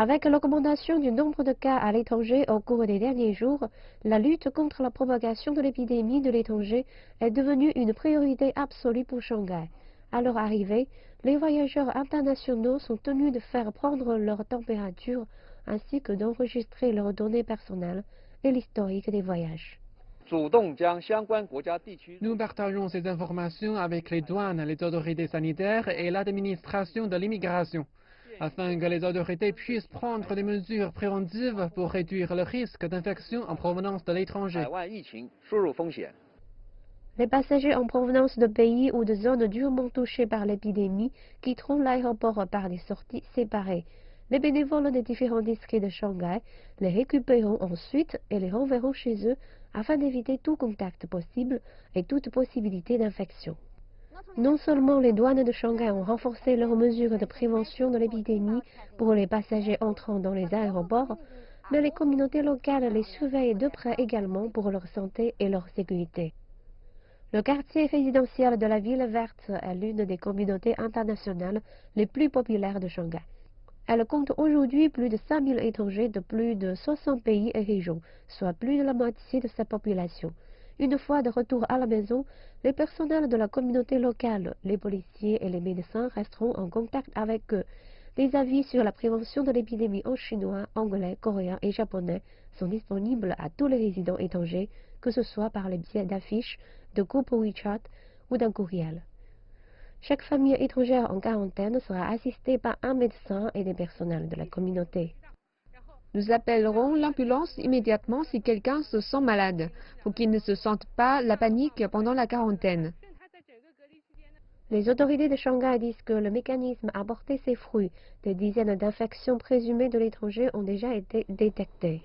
Avec l'augmentation du nombre de cas à l'étranger au cours des derniers jours, la lutte contre la propagation de l'épidémie de l'étranger est devenue une priorité absolue pour Shanghai. À leur arrivée, les voyageurs internationaux sont tenus de faire prendre leur température ainsi que d'enregistrer leurs données personnelles et l'historique des voyages. Nous partageons ces informations avec les douanes, les autorités sanitaires et l'administration de l'immigration, afin que les autorités puissent prendre des mesures préventives pour réduire le risque d'infection en provenance de l'étranger. Les passagers en provenance de pays ou de zones durement touchées par l'épidémie quitteront l'aéroport par des sorties séparées. Les bénévoles des différents districts de Shanghai les récupéreront ensuite et les renverront chez eux afin d'éviter tout contact possible et toute possibilité d'infection. Non seulement les douanes de Shanghai ont renforcé leurs mesures de prévention de l'épidémie pour les passagers entrant dans les aéroports, mais les communautés locales les surveillent de près également pour leur santé et leur sécurité. Le quartier résidentiel de la ville verte est l'une des communautés internationales les plus populaires de Shanghai. Elle compte aujourd'hui plus de 5000 étrangers de plus de 60 pays et régions, soit plus de la moitié de sa population. Une fois de retour à la maison, les personnels de la communauté locale, les policiers et les médecins resteront en contact avec eux. Les avis sur la prévention de l'épidémie en chinois, anglais, coréen et japonais sont disponibles à tous les résidents étrangers, que ce soit par le biais d'affiches, de groupes WeChat ou d'un courriel. Chaque famille étrangère en quarantaine sera assistée par un médecin et des personnels de la communauté. Nous appellerons l'ambulance immédiatement si quelqu'un se sent malade, pour qu'il ne se sente pas la panique pendant la quarantaine. Les autorités de Shanghai disent que le mécanisme a porté ses fruits. Des dizaines d'infections présumées de l'étranger ont déjà été détectées.